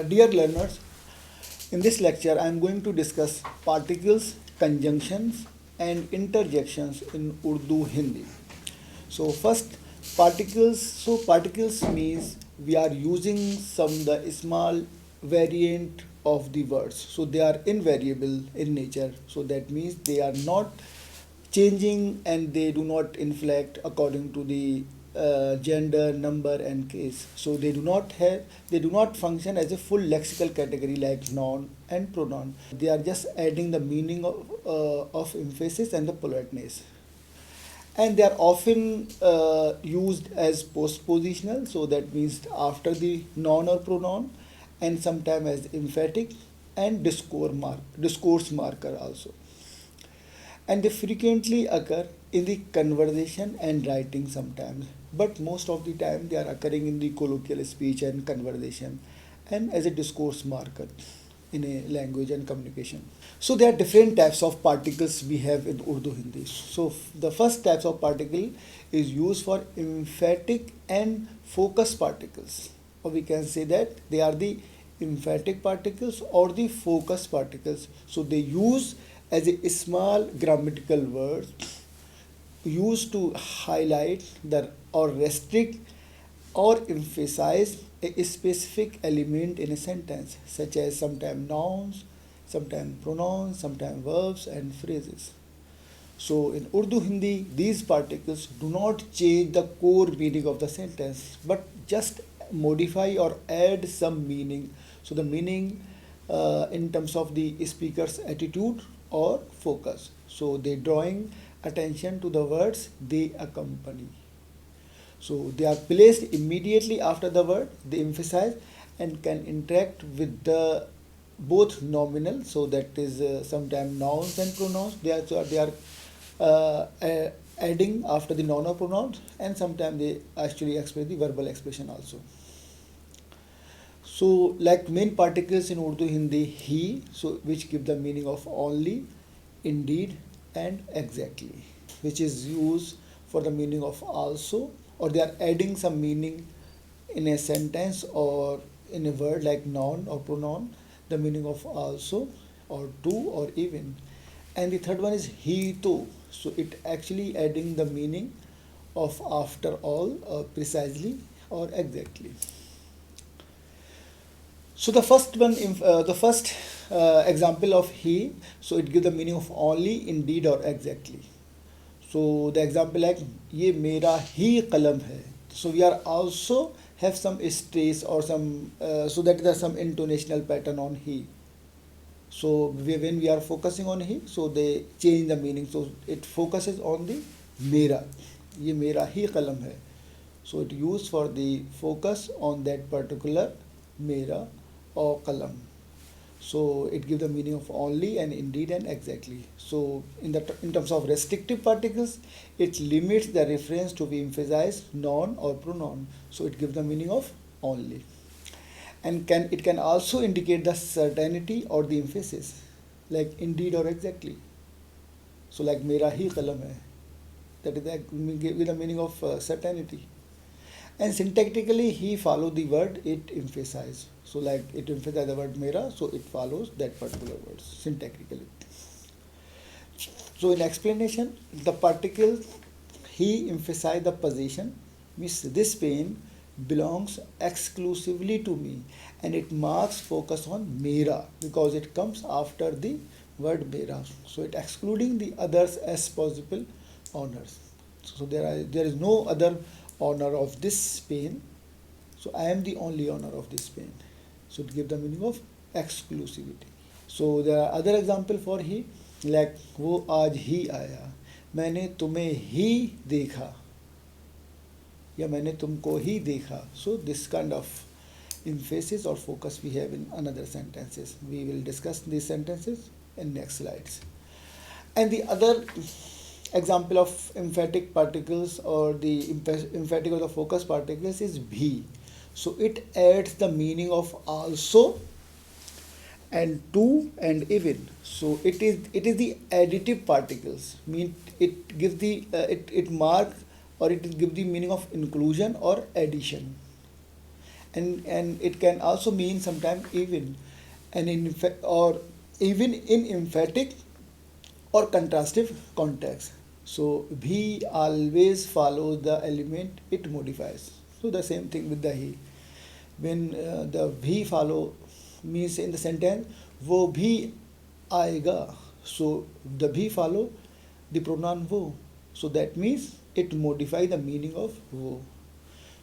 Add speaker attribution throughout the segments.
Speaker 1: Dear learners, in this lecture I am going to discuss particles, conjunctions and interjections in Urdu Hindi. So first particles, so particles means we are using some the small variant of the words. So they are invariable in nature. So that means they are not changing and they do not inflect according to the gender, number and case. So they do not function as a full lexical category like noun and pronoun. They are just adding the meaning of emphasis and the politeness, and they are often used as postpositional, so that means after the noun or pronoun, and sometimes as emphatic and discourse marker also, and they frequently occur in the conversation and writing sometimes, but most of the time they are occurring in the colloquial speech and conversation and as a discourse marker in a language and communication. So there are different types of particles we have in Urdu Hindi. So the first types of particle is used for emphatic and focus particles, or we can say that they are the emphatic particles or the focus particles. So they use as a small grammatical word used to highlight the or restrict or emphasize a specific element in a sentence, such as sometimes nouns, sometimes pronouns, sometimes verbs and phrases. So in Urdu Hindi, these particles do not change the core meaning of the sentence, but just modify or add some meaning. So the meaning in terms of the speaker's attitude or focus. So they drawing attention to the words they accompany. So they are placed immediately after the word, they emphasize and can interact with the both nominal, so that is sometimes nouns and pronouns. They are adding after the noun or pronouns, and sometimes they actually express the verbal expression also. So like main particles in Urdu Hindi, he, so which give the meaning of only, indeed and exactly, which is used for the meaning of also, or they are adding some meaning in a sentence or in a word like noun or pronoun, the meaning of also or to or even. And the third one is he too, so it actually adding the meaning of after all, precisely or exactly. So the first one, the first example of he, so it gives the meaning of only, indeed or exactly. So the example like ये मेरा ही कलम है. So we are also have some stress or some so that there's some intonational pattern on he. So when we are focusing on he, so they change the meaning. So it focuses on the मेरा. ये मेरा ही कलम है. So it used for the focus on that particular मेरा or kalam. So it gives the meaning of only and indeed and exactly. So in terms of restrictive particles, it limits the reference to be emphasized noun or pronoun. So it gives the meaning of only, and it can also indicate the certainty or the emphasis, like indeed or exactly. So like मेरा ही कलम है, that is with the meaning of certainty. And syntactically, he follow the word it emphasize. So like it emphasize the word mera, so it follows that particular word syntactically. So in explanation, the particle he emphasize the position, means this pen belongs exclusively to me, and it marks focus on mera because it comes after the word mera. So it excluding the others as possible honors. So there is no other owner of this pen, so I am the only owner of this pen. So it gives the meaning of exclusivity. So there are other example for he, like वो आज ही आया, मैंने तुम्हें ही देखा, या मैंने तुमको ही देखा. So this kind of emphasis or focus we have in another sentences. We will discuss these sentences in next slides. And the other example of emphatic particles or the emphatic or the focus particles is bhi. So it adds the meaning of also and to and even. So it is the additive particles. Mean it gives the it mark or it gives the meaning of inclusion or addition. and it can also mean sometimes even or even in emphatic or contrastive context. So bhi always follows the element it modifies. So the same thing with the he. When the bhi follow means in the sentence वो भी आएगा. So the bhi follow the pronoun wo. So that means it modify the meaning of wo.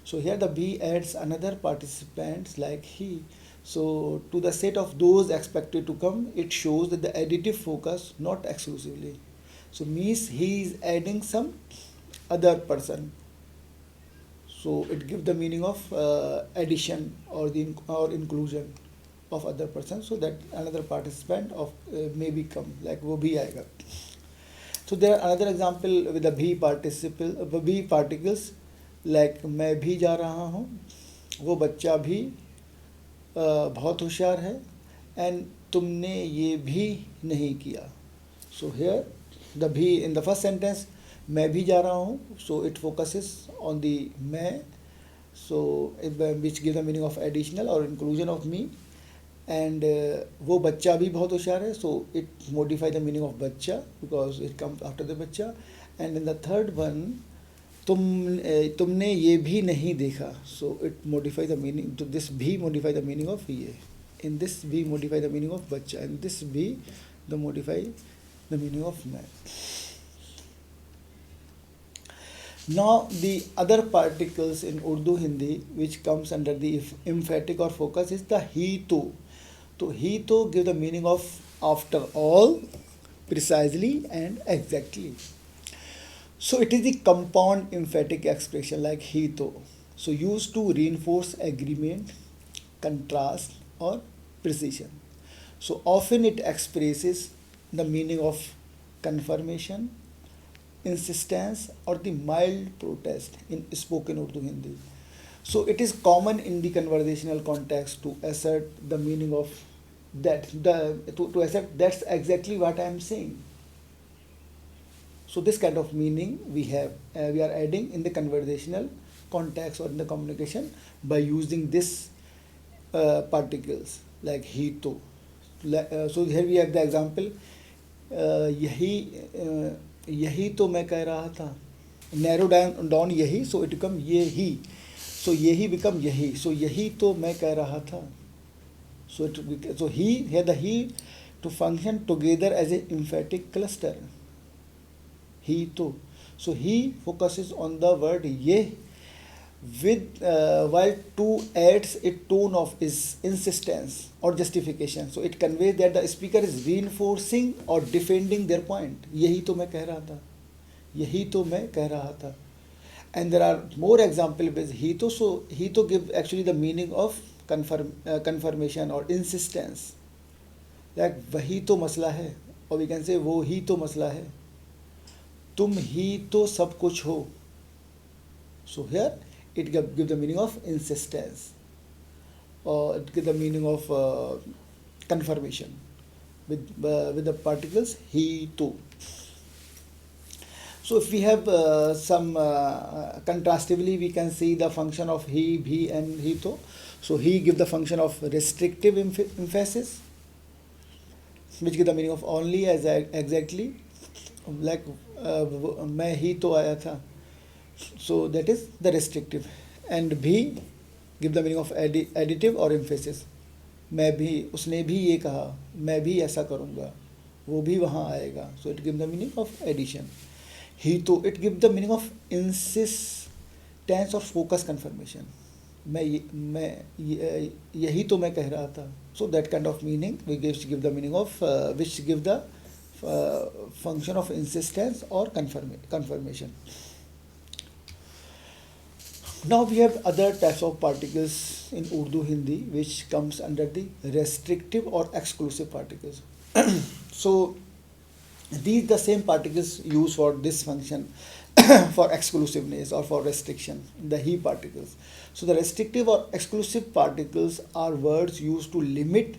Speaker 1: So here the be adds another participant like he. So to the set of those expected to come, it shows that the additive focus not exclusively. So means he is adding some other person. So it gives the meaning of addition or the or inclusion of other person. So that another participant of may become like वो भी आएगा. So there are another example with the be particles like मैं भी जा रहा हूँ, वो बच्चा भी बहुत होशियार है, and तुमने ये भी नहीं किया. So here the भी in the first sentence मैं भी जा रहा हूँ, so it focuses on the मैं, so which gives the meaning of additional or inclusion of me. And वो बच्चा भी बहुत होशियार है, so it modify the meaning of बच्चा because it comes after the बच्चा. And in the third one तुमने ये भी नहीं देखा, so it modify the meaning to this भी modify the meaning of ये. In this भी modify the meaning of बच्चा, and this भी the modify the meaning of मैं. Now the other particles in Urdu Hindi which comes under the emphatic or focus is the he to. So he to give the meaning of after all, precisely and exactly. So it is the compound emphatic expression like he to. So used to reinforce agreement, contrast or precision. So often it expresses the meaning of confirmation, insistence or the mild protest in spoken Urdu Hindi. So it is common in the conversational context to assert the meaning of that, to assert that's exactly what I am saying. So this kind of meaning we are adding in the conversational context or in the communication by using this particles like he to. So here we have the example यही तो मैं कह रहा था. Narrow down यही, so it become ये ही. So यही become यही. So यही तो मैं कह रहा था. So he here the he to function together as an emphatic cluster. He to. So he focuses on the word ye with while to adds a tone of is insistence or justification. So it conveys that the speaker is reinforcing or defending their point. यही तो मैं कह रहा था. यही तो मैं कह रहा था. And there are more examples with he to. So he to give actually the meaning of confirmation or insistence. Like वही तो मसला है, or we can say वो ही तो मसला है. तुम ही तो सब कुछ हो. So here it give the meaning of insistence, or it give the meaning of confirmation with the particles he to. So if we have some contrastively, we can see the function of he, bhi and he to. So he give the function of restrictive emphasis, which give the meaning of only as exactly, like मैं ही तो आया था. So that is the restrictive. And bhi give the meaning of additive or emphasis. मैं भी, उसने भी ये कहा, मैं भी ऐसा करूँगा, वो भी वहाँ आएगा. So it give the meaning of addition. He to, it give the meaning of insistence or focus confirmation. यही तो मैं कह रहा था. So that kind of meaning we give the meaning of which give the function of insistence or confirmation. Now we have other types of particles in Urdu Hindi which comes under the restrictive or exclusive particles. So these the same particles used for this function for exclusiveness or for restriction, the he particles. So the restrictive or exclusive particles are words used to limit,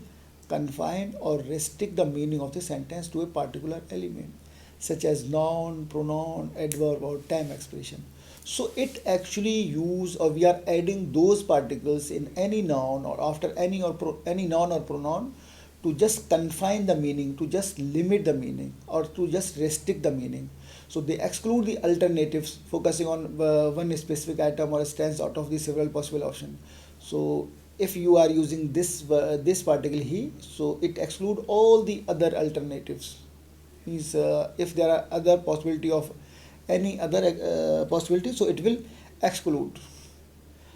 Speaker 1: confine or restrict the meaning of the sentence to a particular element, such as noun, pronoun, adverb or time expression. So it actually use, or we are adding those particles in any noun or after any noun or pronoun to just confine the meaning, to just limit the meaning, or to just restrict the meaning. So they exclude the alternatives, focusing on one specific item or stance out of the several possible options. So if you are using this particle he, so it exclude all the other alternatives. Means if there are other possibility of any other possibility, so it will exclude.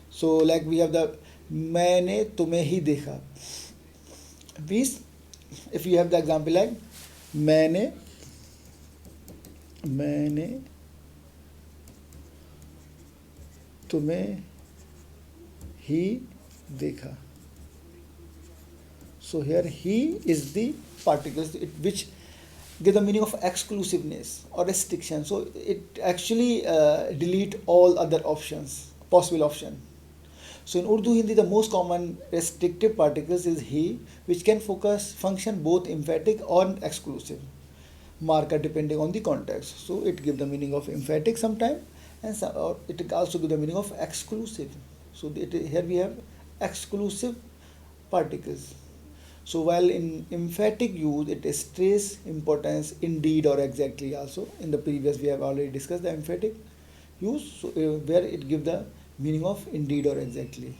Speaker 1: So like we have the मैंने तुम्हें ही देखा. Means if you have the example like मैंने मैंने तुम्हें ही देखा. So here he is the particles which give the meaning of exclusiveness or restriction. So it actually delete all other options, possible option. So in Urdu Hindi, the most common restrictive particles is he, which can function both emphatic or exclusive marker depending on the context. So it gives the meaning of emphatic sometime, and or it also gives the meaning of exclusive. So here we have exclusive particles. So while in emphatic use, it stress importance indeed or exactly also. In the previous we have already discussed the emphatic use, so where it gives the meaning of indeed or exactly.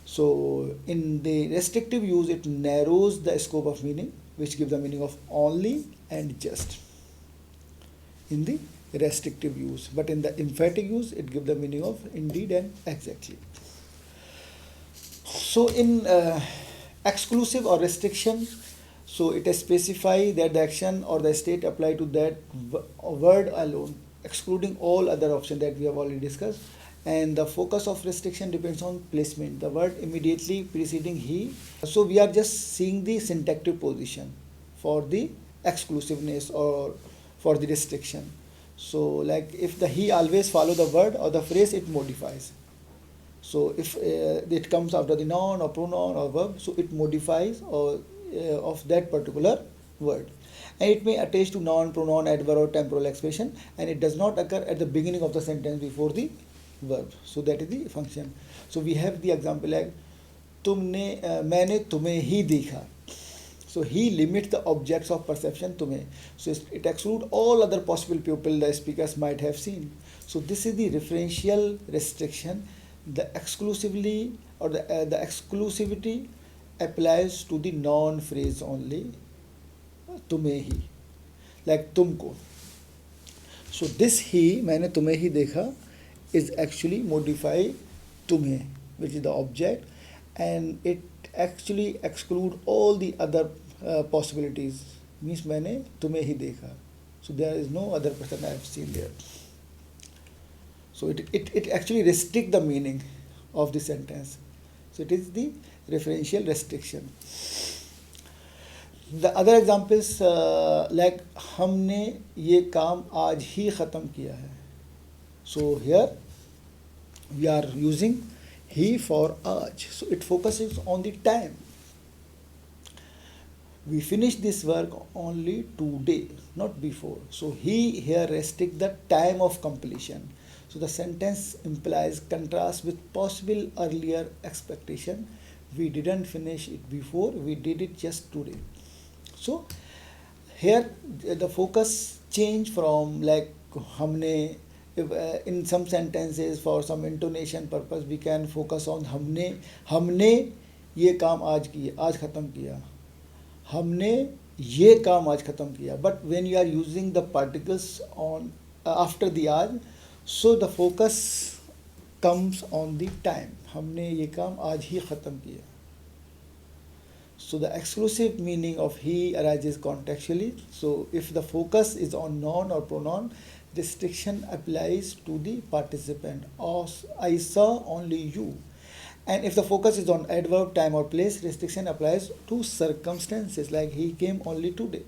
Speaker 1: So in the restrictive use, it narrows the scope of meaning, which gives the meaning of only and just in the restrictive use. But in the emphatic use, it gives the meaning of indeed and exactly. So in exclusive or restriction, so it specify that the action or the state apply to that word alone, excluding all other options that we have already discussed. And the focus of restriction depends on placement, the word immediately preceding he. So we are just seeing the syntactic position for the exclusiveness or for the restriction. So like if the he always follow the word or the phrase, it modifies. So if it comes after the noun or pronoun or verb, so it modifies or of that particular word. And it may attach to noun, pronoun, adverb or temporal expression, and it does not occur at the beginning of the sentence before the verb. So that is the function. So we have the example like मैंने तुम्हें ही देखा. So he limits the objects of perception तुम्हें. So it excludes all other possible people the speakers might have seen. So this is the referential restriction. The exclusively or the exclusivity applies to the noun phrase only, तुम्हें ही, like तुमको. So this he, मैंने तुम्हें ही देखा, is actually modify तुम्हें, which is the object, and it actually exclude all the other possibilities. Means मैंने तुम्हें ही देखा. So there is no other person I have seen there. So it actually restrict the meaning of the sentence. So it is the referential restriction. The other examples like हमने ये काम आज ही ख़त्म किया है. So here we are using he for आज. So it focuses on the time. We finished this work only today, not before. So he here restrict the time of completion. So the sentence implies contrast with possible earlier expectation. We didn't finish it before, we did it just today. So here the focus change from like हमने. If, in some sentences for some intonation purpose we can focus on हमने ये काम आज ख़त्म किया, हमने ये काम आज ख़त्म किया. But when you are using the particles on after the आज, so the focus comes on the time. हमने ये काम आज ही ख़त्म किया. So the exclusive meaning of he arises contextually. So if the focus is on noun or pronoun, restriction applies to the participant. Or I saw only you. And if the focus is on adverb, time or place, restriction applies to circumstances like he came only today.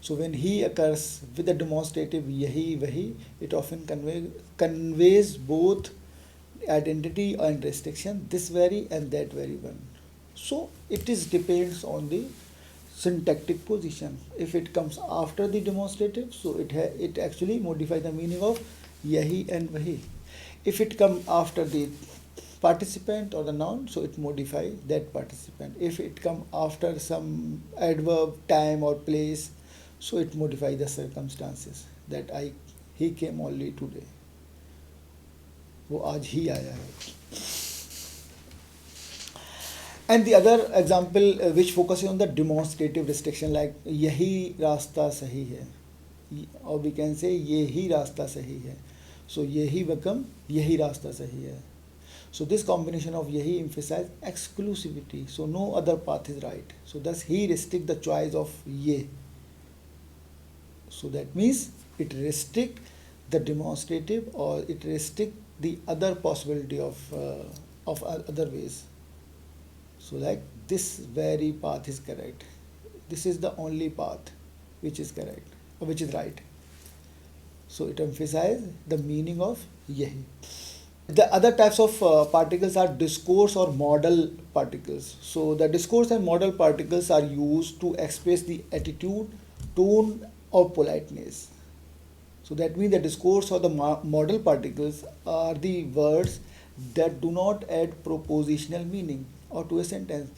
Speaker 1: So when he occurs with the demonstrative yahi wahi, it often conveys both identity and restriction, this very and that very one. So it depends on the syntactic position. If it comes after the demonstrative, so it actually modifies the meaning of yahi and wahi. If it come after the participant or the noun, so it modify that participant. If it come after some adverb, time or place, so it modify the circumstances, that I he came only today, वो आज ही आया है. And the other example which focuses on the demonstrative restriction, like यही रास्ता सही है, or we can say यही रास्ता सही है. So यही become यही रास्ता सही है. So this combination of yahi emphasize exclusivity. So no other path is right. So thus he restrict the choice of ye. So that means it restrict the demonstrative, or it restrict the other possibility of other ways. So like this very path is correct. This is the only path which is correct, or which is right. So it emphasizes the meaning of yahi. The other types of particles are discourse or modal particles. So the discourse and modal particles are used to express the attitude, tone or politeness. So that means the discourse or the modal particles are the words that do not add propositional meaning or to a sentence,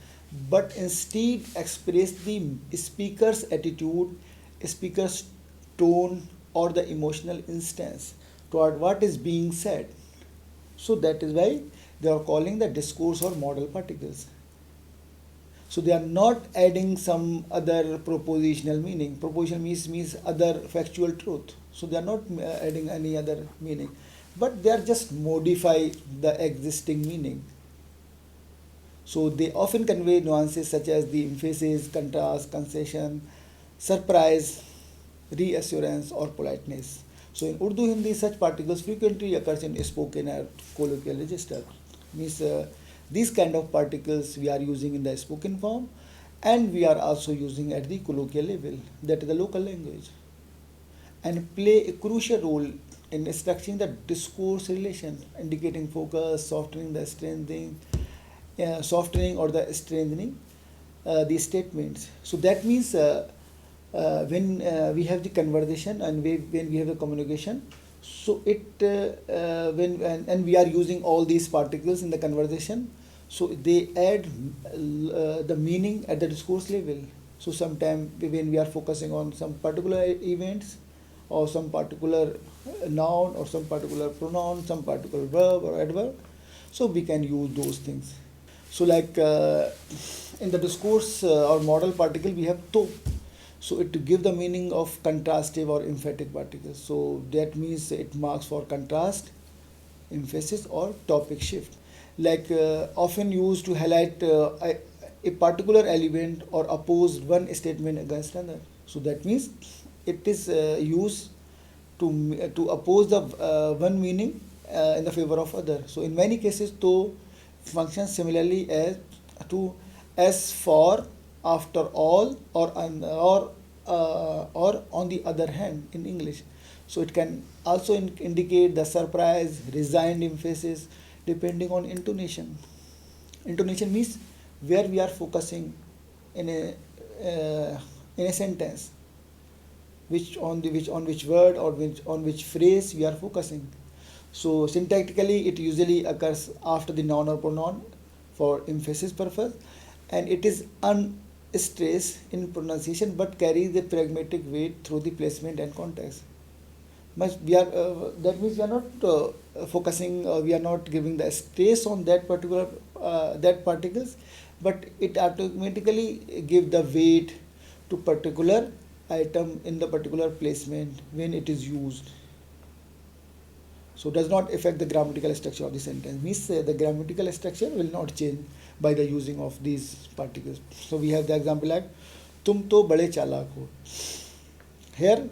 Speaker 1: but instead express the speaker's attitude, speaker's tone or the emotional instance toward what is being said. So that is why they are calling the discourse or modal particles. So they are not adding some other propositional meaning. Propositional means other factual truth. So they are not adding any other meaning, but they are just modify the existing meaning. So they often convey nuances such as the emphasis, contrast, concession, surprise, reassurance or politeness. So in Urdu Hindi, such particles frequently occurs in spoken or colloquial register. Means these kind of particles we are using in the spoken form, and we are also using at the colloquial level, that is the local language, and play a crucial role in structuring the discourse relation, indicating focus, softening the strengthening, softening or the strengthening these statements. So that means when we have the conversation and when we have the communication, so it and we are using all these particles in the conversation, so they add the meaning at the discourse level. So sometimes when we are focusing on some particular events or some particular noun or some particular pronoun, some particular verb or adverb, so we can use those things. So like in the discourse or modal particle we have to. So it to give the meaning of contrastive or emphatic particles. So that means it marks for contrast, emphasis or topic shift. Like often used to highlight a particular element or oppose one statement against another. So that means it is used to oppose the one meaning in the favor of other. So in many cases, to functions similarly as to as for, after all, or on the other hand in English. So it can also indicate the surprise, resigned emphasis, depending on intonation. Intonation means where we are focusing in a sentence, which word or on which phrase we are focusing. So syntactically, it usually occurs after the noun or pronoun for emphasis purpose, and it is unstressed in pronunciation but carries the pragmatic weight through the placement and context. But we are that means we are not focusing, we are not giving the stress on that particular that particles, but it automatically give the weight to particular item in the particular placement when it is used. So does not affect the grammatical structure of the sentence. Means the grammatical structure will not change by the using of these particles. So we have the example like तुम तो बड़े चालाक हो. Here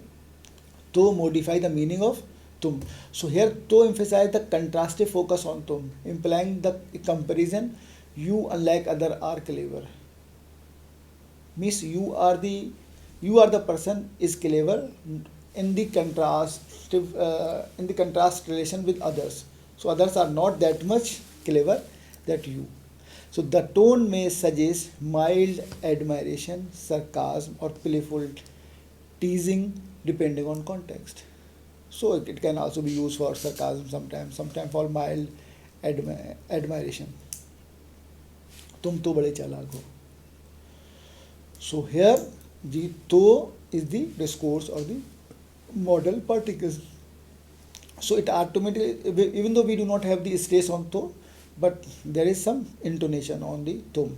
Speaker 1: to modify the meaning of tum. So here to emphasize the contrastive focus on tum, implying the comparison. You, unlike other, are clever. Means you are the person is clever in the contrast relation with others. So others are not that much clever that you. So the tone may suggest mild admiration, sarcasm, or playful teasing depending on context. So it can also be used for sarcasm sometimes for mild admiration. तुम तो बड़े चालाक हो. So here the to is the discourse or the modal particles. So it automatically, even though we do not have the stress on to, but there is some intonation on the tum.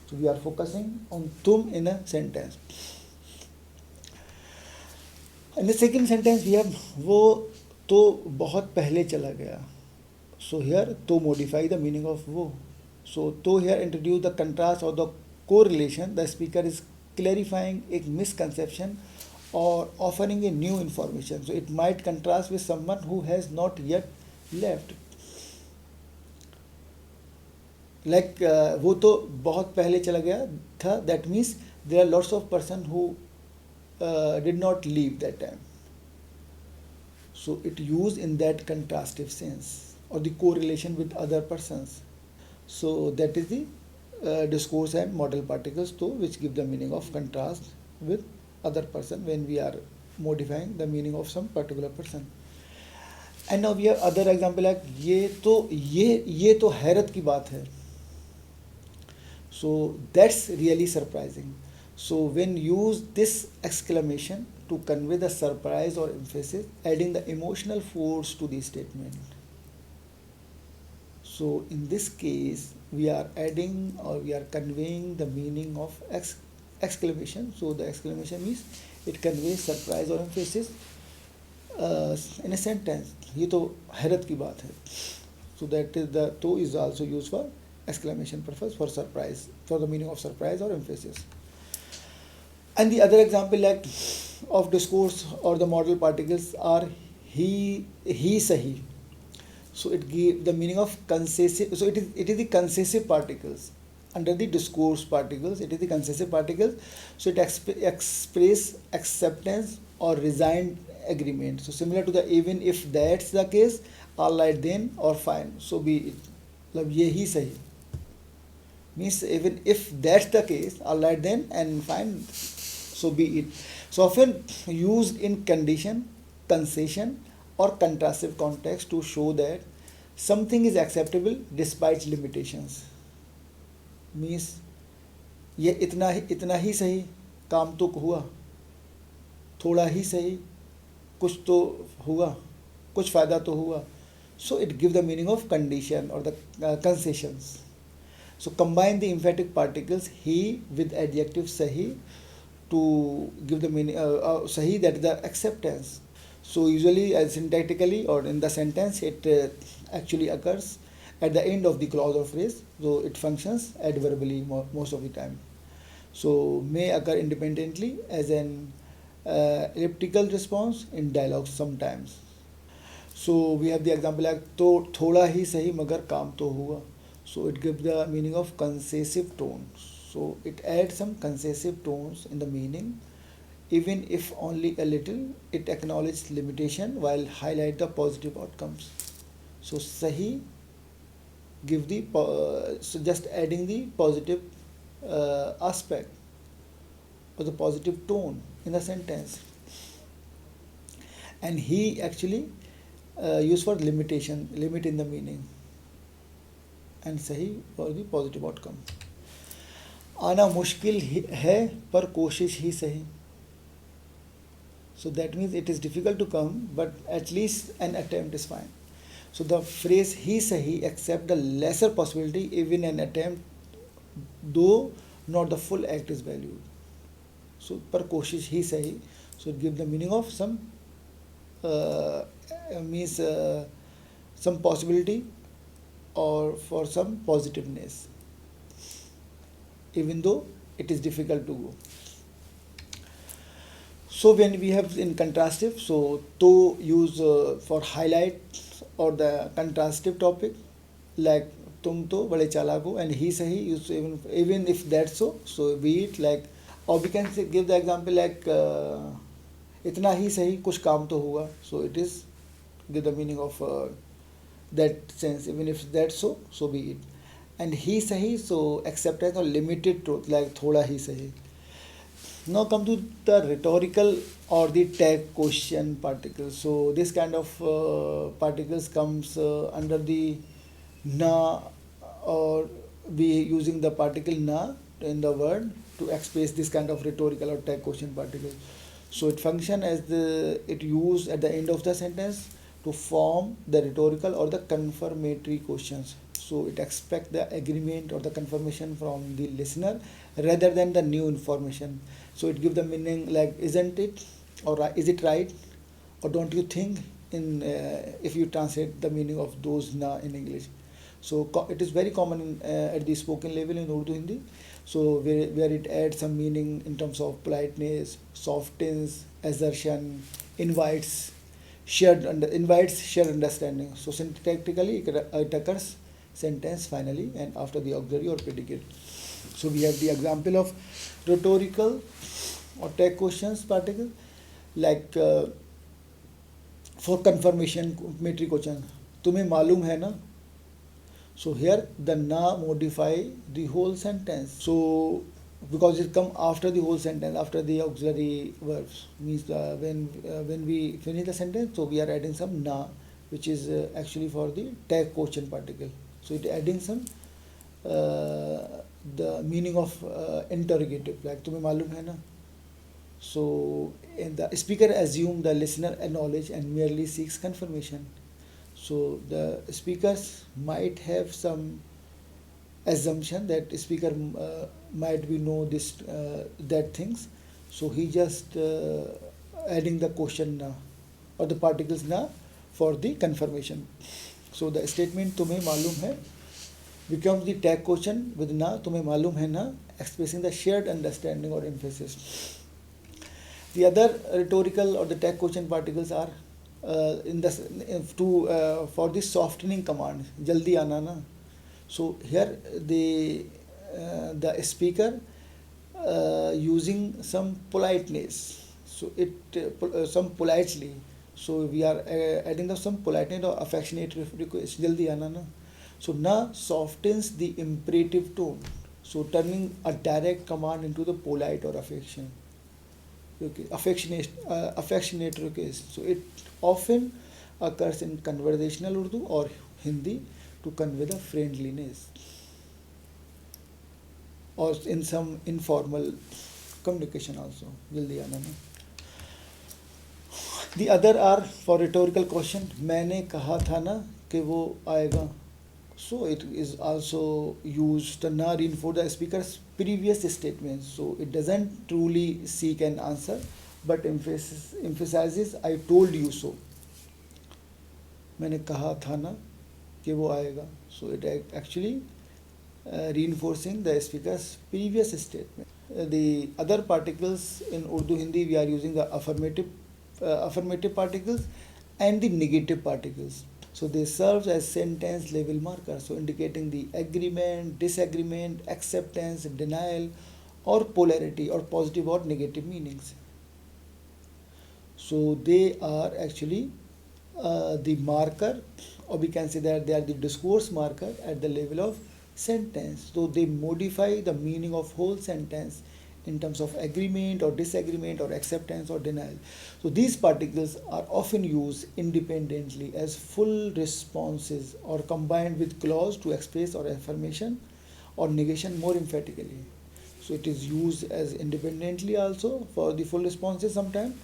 Speaker 1: So we are focusing on tum in a sentence. In the second sentence we have वो तो बहुत पहले चला गया. So here to modify the meaning of वो. So to here introduce the contrast or the correlation. The speaker is clarifying a misconception or offering a new information. So it might contrast with someone who has not yet left. Like वो तो बहुत पहले चला गया था. That means there are lots of person who did not leave that time. So it used in that contrastive sense or the correlation with other persons. So that is the discourse and modal particles too, which give the meaning of contrast with other person when we are modifying the meaning of some particular person. And now we have other example like ये तो हैरत की बात है. So that's really surprising. So when use this exclamation to convey the surprise or emphasis, adding the emotional force to the statement. So in this case, we are adding or we are conveying the meaning of exclamation. So the exclamation means it conveys surprise or emphasis in a sentence. ये तो हैरत की बात है. So that is the to is also used for exclamation purpose for surprise, for the meaning of surprise or emphasis. And the other example like of discourse or the modal particles are he sahi. So it gives the meaning of concessive. So it is the concessive particles under the discourse particles. It is the concessive particles. So it express acceptance or resigned agreement. So similar to the even if that's the case, all right then or fine. So be it. मतलब यही सही means even if that's the case, all right then and fine, so be it. So often used in condition, concession or contrastive context to show that something is acceptable despite limitations. Means ये इतना ही सही, काम तो हुआ, थोड़ा ही सही, कुछ तो हुआ, कुछ फ़ायदा तो हुआ. So it gives the meaning of condition or the concessions. So combine the emphatic particles he with adjective sahi to give the meaning sahi, that is the acceptance. So usually syntactically or in the sentence it actually occurs at the end of the clause or phrase. So it functions adverbially most of the time. So may occur independently as an elliptical response in dialogue sometimes. So we have the example like तो थोड़ा ही सही मगर काम तो हुआ. So it gives the meaning of concessive tones. So it adds some concessive tones in the meaning. Even if only a little, it acknowledges limitation while highlight the positive outcomes. So sahi give the so just adding the positive aspect or the positive tone in the sentence. And he actually used for limitation, limit in the meaning, and सही for the positive outcome. आना मुश्किल है पर कोशिश ही सही. So that means it is difficult to come, but at least an attempt is fine. So the phrase ही सही accept the lesser possibility even an attempt, though not the full act is valued. So पर कोशिश ही सही. So it gives the meaning of some means some possibility or for some positiveness, even though it is difficult to go. So when we have in contrastive, so to use for highlight or the contrastive topic, like तुम तो बड़े चालाक हो, and he सही use even if that's so be it. Like, or we can say, give the example like इतना ही सही कुछ काम तो हुआ. So it is give the meaning of that sense. Even if that's so be it. And he sahi, so acceptance or limited truth, like thoda hi sahi. Now come to the rhetorical or the tag question particles. So this kind of particles comes under the na, or we using the particle na in the word to express this kind of rhetorical or tag question particle. So it function as it used at the end of the sentence to form the rhetorical or the confirmatory questions. So it expects the agreement or the confirmation from the listener rather than the new information. So it gives the meaning like isn't it, or is it right, or don't you think, in if you translate the meaning of those na in English. So it is very common at the spoken level in Urdu Hindi. So where it adds some meaning in terms of politeness, softens, assertion, invites invites shared understanding. So syntactically it occurs sentence finally and after the auxiliary or predicate. So we have the example of rhetorical or tag questions particle like for confirmation metric question, तुम्हें मालूम है ना. So here the na modify the whole sentence. So because it come after the whole sentence, after the auxiliary verbs, means when we finish the sentence, so we are adding some na, which is actually for the tag question particle. So it adding some the meaning of interrogative, like तुम्हें मालूम है ना. So in the speaker assume the listener acknowledge and merely seeks confirmation. So the speakers might have some assumption that speaker might be know this that things. So he just adding the question na or the particles na for the confirmation. So the statement तुम्हें मालूम है becomes the tag question with na, तुम्हें मालूम है ना, expressing the shared understanding or emphasis. The other rhetorical or the tag question particles are in the for the softening command, jaldi आना ना. So here the speaker using some politeness. So it some politely. So we are adding the some politeness or affectionate request, jaldi आना ना. So na softens the imperative tone. So turning a direct command into the polite or affection. Okay, affectionate request. So it often occurs in conversational Urdu or Hindi to convey the friendliness, or in some informal communication also. Jaldi आना ना. The other are for rhetorical question. मैंने कहा था ना कि वो आएगा. So it is also used to na reinforce the speaker's previous statements. So it doesn't truly seek an answer, but emphasizes I told you so. मैंने कहा था ना कि वो आएगा. So it actually reinforcing the speaker's previous statement. The other particles in Urdu Hindi we are using the affirmative particles and the negative particles. So they serve as sentence level markers, so indicating the agreement, disagreement, acceptance, denial, or polarity or positive or negative meanings. So they are actually the marker, or we can say that they are the discourse marker at the level of sentence. So they modify the meaning of whole sentence in terms of agreement or disagreement or acceptance or denial. So these particles are often used independently as full responses or combined with clause to express or affirmation or negation more emphatically. So it is used as independently also for the full responses sometimes,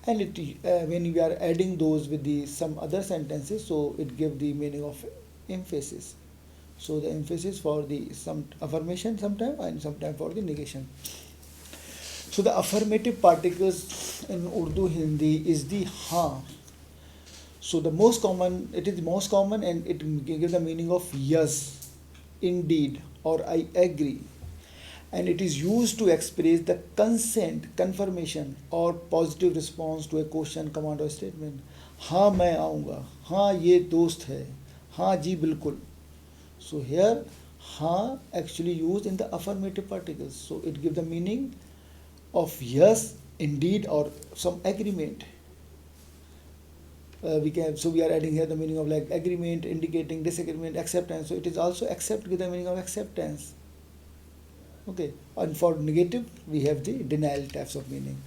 Speaker 1: and it when we are adding those with the some other sentences, so it gives the meaning of emphasis. So the emphasis for the some affirmation sometime and sometime for the negation. So the affirmative particles in Urdu Hindi is the ha. So the most common, it is the most common, and it gives the meaning of yes, indeed, or I agree. And it is used to express the consent, confirmation, or positive response to a question, command, or statement. हाँ मैं आऊँगा, हाँ ये दोस्त है, हाँ जी बिल्कुल. So here हाँ actually used in the affirmative particles. So it gives the meaning of yes, indeed, or some agreement. We are adding here the meaning of like agreement, indicating disagreement, acceptance. So it is also accept with the meaning of acceptance. Okay, and for negative, we have the denial types of meaning.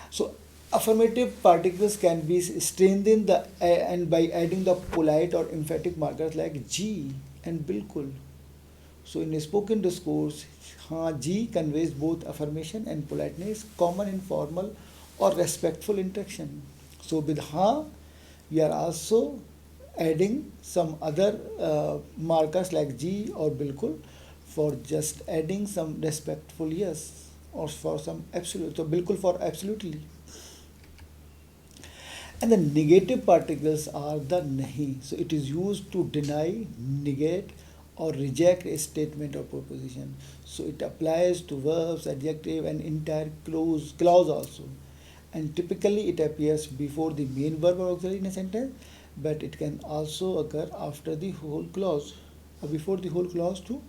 Speaker 1: So affirmative particles can be strengthened and by adding the polite or emphatic markers like G and bilkul. So in a spoken discourse, हाँ जी conveys both affirmation and politeness, common in formal or respectful interaction. So with हाँ, we are also adding some other markers like ji or बिल्कुल for just adding some respectful yes or for some absolute. So बिल्कुल for absolutely. And the negative particles are the nahi. So it is used to deny, negate, or reject a statement or proposition. So it applies to verbs, adjective, and entire clause also. And typically it appears before the main verb or auxiliary in a sentence, but it can also occur after the whole clause, or before the whole clause to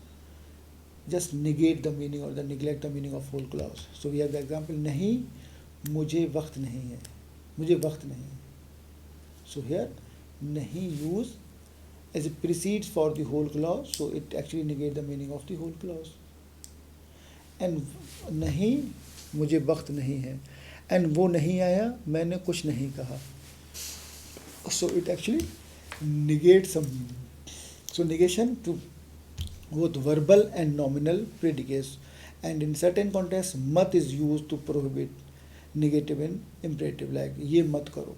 Speaker 1: just negate the meaning or the neglect the meaning of whole clause. So we have the example नहीं मुझे वक्त नहीं है, मुझे वक्त नहीं है. So here nahi use as it precedes for the whole clause, so it actually negates the meaning of the whole clause. And nahi मुझे वक्त नहीं है, and वो नहीं आया मैंने कुछ नहीं कहा. So it actually negates some meaning. So negation to both verbal and nominal predicates, and in certain contexts mat is used to prohibit negative and imperative like ये मत करो.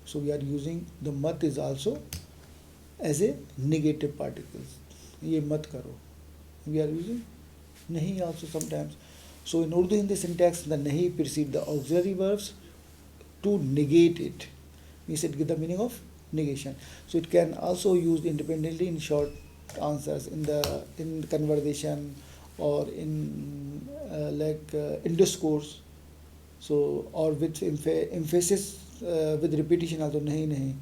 Speaker 1: So we are using the mat is also as a negative particles. ये मत करो. We are using nahi also sometimes. So in Urdu in the syntax, the nahi precede the auxiliary verbs to negate it. Means it gives the meaning of negation. So it can also used independently in short answers in conversation or in discourse. So or with emphasis with repetition also nahi nahi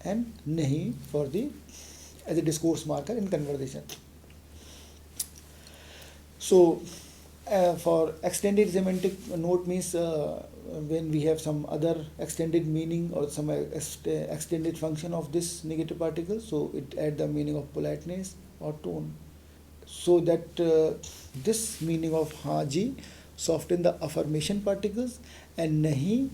Speaker 1: and nahi for the as a discourse marker in conversation. So for extended semantic note means when we have some other extended meaning or some extended function of this negative particle, so it add the meaning of politeness or tone. So that this meaning of haji soften the affirmation particles, and nahi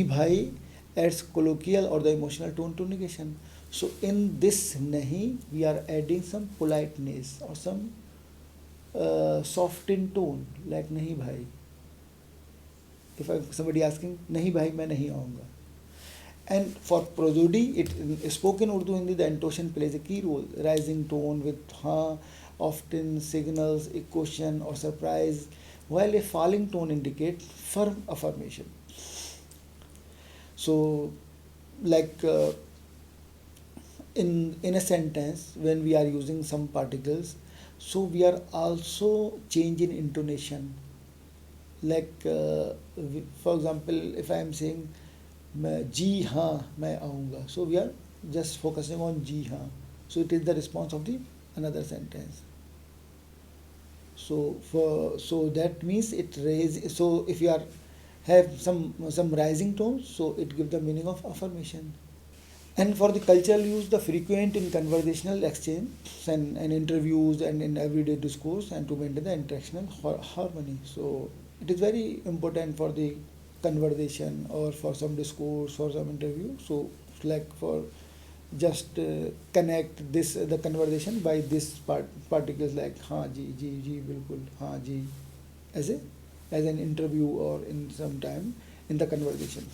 Speaker 1: bhai adds colloquial or the emotional tone to negation. So in this nahi we are adding some politeness or some softened tone like nahi bhai. If somebody asking nahi bhai मैं नहीं आऊँगा. And for prosody, in spoken Urdu Hindi, the intonation plays a key role. Rising tone with ha often signals a question or surprise, while a falling tone indicates firm affirmation. So, like in a sentence, when we are using some particles, so we are also changing intonation. Like for example, if I am saying जी हाँ मैं आऊँगा, so we are just focusing on जी हाँ, so it is the response of the another sentence. So that means it raise. So if you are have some rising tones, so it gives the meaning of affirmation. And for the cultural use, the frequent in conversational exchange and interviews and in everyday discourse and to maintain the interactional harmony. So it is very important for the conversation or for some discourse or some interview. So like for just connect this the conversation by this particles like हाँ जी बिल्कुल हाँ जी as an interview or in some time in the conversation.